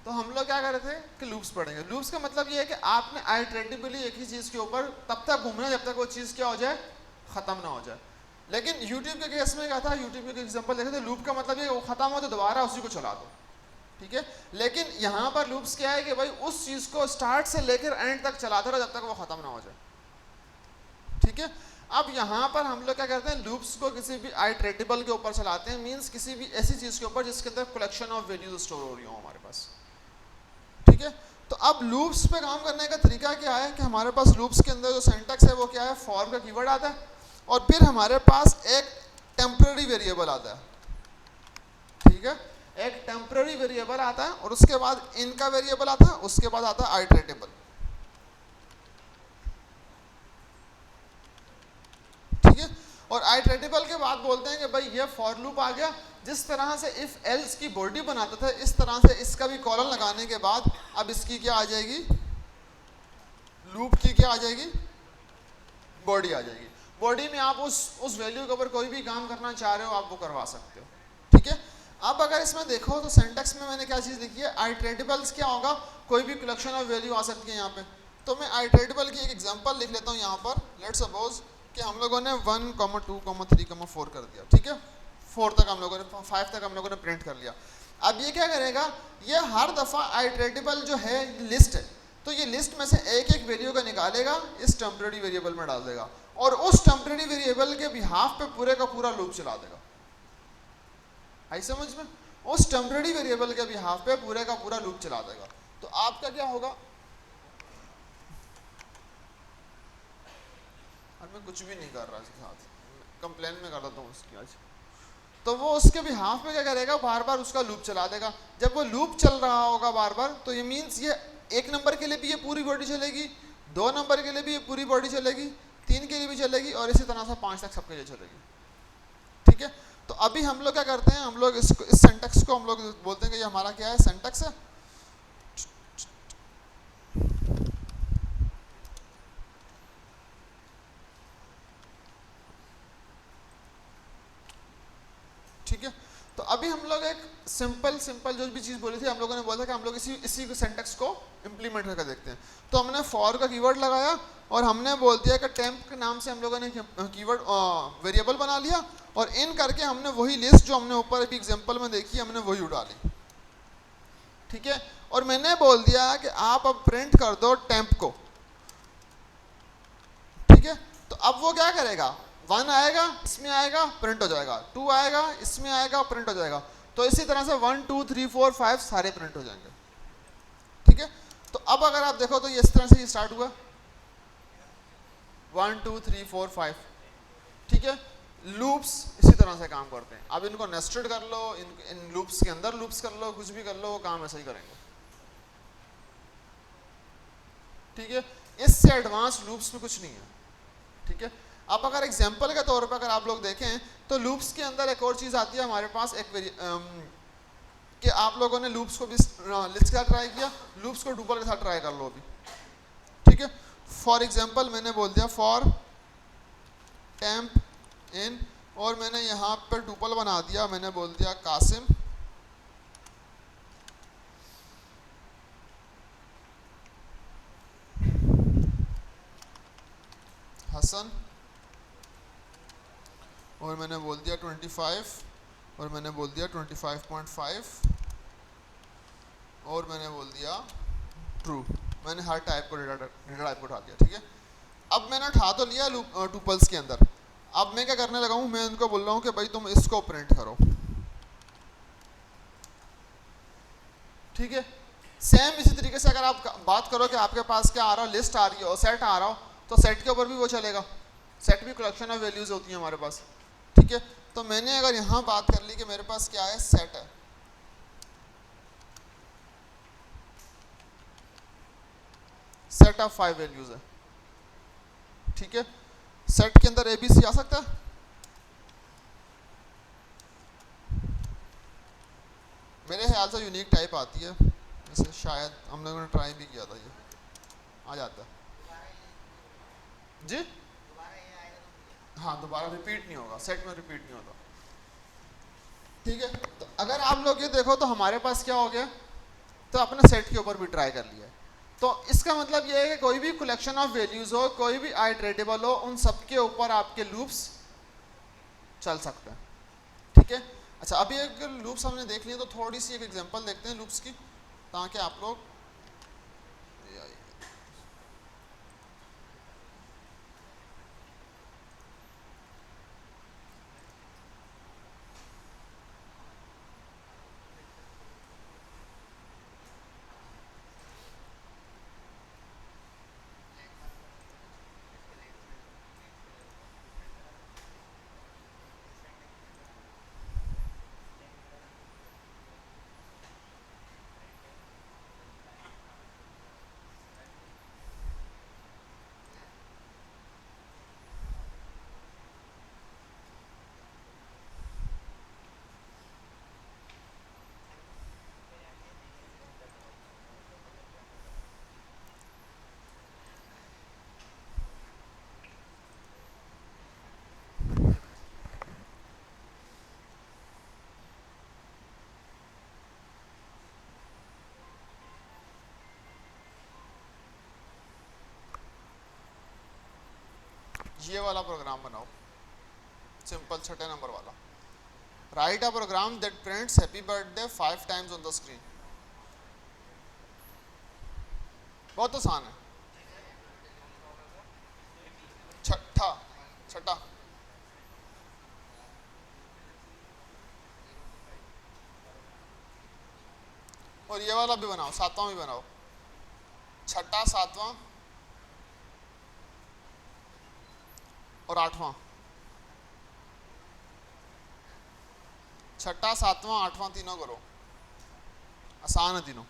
तो हम लोग क्या कर रहे थे कि लूप्स पढ़ेंगे। लूप्स का मतलब ये है कि आपने आइटरेटिवली एक ही चीज़ के ऊपर तब तक घूमना जब तक वो चीज़ क्या हो जाए, ख़त्म ना हो जाए। लेकिन यूट्यूब के केस में क्या था, यूट्यूब के एग्जांपल देखे तो लूप का मतलब ये वो ख़त्म हो तो दोबारा उसी को चला दो, ठीक है। लेकिन यहाँ पर लूप्स क्या है कि भाई उस चीज़ को स्टार्ट से लेकर एंड तक चलाते रहो जब तक वो ख़त्म ना हो जाए, ठीक है। अब यहाँ पर हम लोग क्या करते हैं, लूप्स को किसी भी आइटरेटिबल के ऊपर चलाते हैं, मीन्स किसी भी ऐसी चीज़ के ऊपर जिसके अंदर कलेक्शन ऑफ वैल्यूज स्टोर हो रही हो हमारे पास, ठीक है। तो अब लूप्स पे काम करने का तरीका क्या है कि हमारे पास लूप्स के अंदर जो सिंटैक्स है वो क्या है, फॉर का कीवर्ड आता है और फिर हमारे पास एक टेम्पररी वेरिएबल आता है, ठीक है। एक टेम्पररी वेरिएबल आता है और उसके बाद इनका वेरिएबल आता है, उसके बाद आता है आइटरेटिबल, ठीक है। और आइटरेटिबल के बाद बोलते हैं कि भाई ये फॉर लूप आ गया। जिस तरह से इफ एल्स की बॉडी बनाता था इस तरह से इसका भी कॉलन लगाने के बाद अब इसकी क्या आ जाएगी, लूप की क्या आ जाएगी, बॉडी आ जाएगी। बॉडी में आप उस वैल्यू के ऊपर कोई भी काम करना चाह रहे हो आप वो करवा सकते हो, ठीक है। अब अगर इसमें देखो तो सिंटैक्स में मैंने क्या चीज़ लिखी है, आइटरेटिबल्स क्या होगा, कोई भी कलेक्शन ऑफ वैल्यू आ सकती है यहाँ पे। तो मैं आइटरेटिबल की एक एग्जांपल लिख लेता हूँ यहाँ पर। लेट्स सपोज कि हम लोगों ने 1, 2, 3, 4 कर दिया, ठीक है। 4 तक हम लोगों ने, 5 तक हम लोगों ने प्रिंट कर लिया। अब ये क्या करेगा, ये हर दफ़ा आइटरेटिबल जो है लिस्ट है, तो ये लिस्ट में से एक एक वैल्यू का निकालेगा, इस टेम्पररी वेरिएबल में डाल देगा और उस टेम्पररी वेरिएबल के बिहाफ पे पूरे का पूरा लूप चला देगा। आई समझ में, उस टेम्पररी वेरिएबल के बिहाफ पे पूरे का पूरा लूप चला देगा। तो आपका क्या होगा, और मैं कुछ भी नहीं कर रहा इसके साथ, कंप्लेन में कर देता हूँ उसकी आज। तो वो उसके बिहाफ में क्या करेगा, बार बार उसका लूप चला देगा। जब वो लूप चल रहा होगा बार बार तो ये मीन्स ये 1 नंबर के लिए भी ये पूरी बॉडी चलेगी, 2 नंबर के लिए भी ये पूरी बॉडी चलेगी, 3 के लिए भी चलेगी और इसी तरह से 5 तक सबके लिए चलेगी, ठीक है। तो अभी हम लोग क्या करते हैं, हम लोग इस सिंटैक्स को हम लोग बोलते हैं कि ये हमारा क्या है, सिंटैक्स है। ठीक है। तो अभी हम लोग एक सिंपल जो भी चीज़ बोली थी, हम लोगों ने बोला था कि हम लोग इसी सिंटैक्स को इम्प्लीमेंट करके देखते हैं। तो हमने फॉर का कीवर्ड लगाया और हमने बोल दिया कि टेम्प के नाम से हम लोगों ने कीवर्ड वेरिएबल बना लिया और इन करके हमने वही लिस्ट जो हमने ऊपर अभी एग्जांपल में देखी हमने वही उड़ा ली, ठीक है। और मैंने बोल दिया कि आप अब प्रिंट कर दो टेम्प को, ठीक है। तो अब वो क्या करेगा, 1 आएगा इसमें आएगा प्रिंट हो जाएगा, 2 आएगा इसमें आएगा प्रिंट हो जाएगा। तो इसी तरह से 1, 2, 3, 4, 5 सारे प्रिंट हो जाएंगे, ठीक है। तो अब अगर आप देखो तो ये इस तरह से ये स्टार्ट हुआ 1, 2, 3, 4, 5, ठीक है। लूप्स इसी तरह से काम करते हैं। अब इनको नेस्टेड कर लो, इन लूप्स के अंदर लूप्स कर लो, कुछ भी कर लो, वो काम ऐसा ही करेंगे, ठीक है। इससे एडवांस लूप्स में कुछ नहीं है, ठीक है। अब अगर एग्जांपल के तौर पर अगर आप लोग देखें तो लूप्स के अंदर एक और चीज़ आती है हमारे पास, कि आप लोगों ने लूप्स को भी लिस्ट के साथ ट्राई किया, लूप्स को डुपल के साथ ट्राई कर लो अभी, ठीक है। फॉर एग्जांपल मैंने बोल दिया फॉर टेम्प इन और मैंने यहाँ पर डुपल बना दिया, मैंने बोल दिया कासिम हसन और मैंने बोल दिया 25 और मैंने बोल दिया 25.5 और मैंने बोल दिया ट्रू। मैंने हर टाइप को डेटा टाइप को उठा दिया, ठीक है। अब मैंने उठा तो लिया टुपल्स के अंदर। अब मैं क्या करने लगा हूँ, मैं उनको बोल रहा हूँ कि भाई तुम इसको प्रिंट करो, ठीक है। सेम इसी तरीके से अगर आप बात करो कि आपके पास क्या आ रहा हो, लिस्ट आ रही हो, सेट आ रहा हो, तो सेट के ऊपर भी वो चलेगा। सेट भी कलेक्शन ऑफ वैल्यूज होती है हमारे पास, ठीक है। तो मैंने अगर यहाँ बात कर ली कि मेरे पास क्या है, सेट है, सेट ऑफ 5 वैल्यूज है, ठीक है। सेट के अंदर एबीसी आ सकता है, मेरे ख्याल से यूनिक टाइप आती है, वैसे शायद हम लोगों ने ट्राई भी किया था, ये आ जाता है जी। हाँ दोबारा रिपीट नहीं होगा, सेट में रिपीट नहीं होता, ठीक है। तो अगर आप लोग ये देखो तो हमारे पास क्या हो गया, तो अपने सेट के ऊपर भी ट्राई कर लिया है। तो इसका मतलब ये है कि कोई भी कलेक्शन ऑफ वैल्यूज हो, कोई भी आइटरेटिबल हो, उन सब के ऊपर आपके लूप्स चल सकते हैं। ठीक है, अच्छा अभी एक लूप्स हमने देख लिए, तो थोड़ी सी एक एग्जांपल देखते हैं लूप्स की, ताकि आप लोग ये वाला प्रोग्राम बनाओ, सिंपल छठे नंबर वाला। Write a program that prints happy birthday 5 times on the screen. बहुत आसान है। छठा, छठा और ये वाला भी बनाओ, सातवां भी बनाओ, छठा, सातवां और आठवां। छठा, सातवां, आठवां तीनों करो, आसान है तीनों।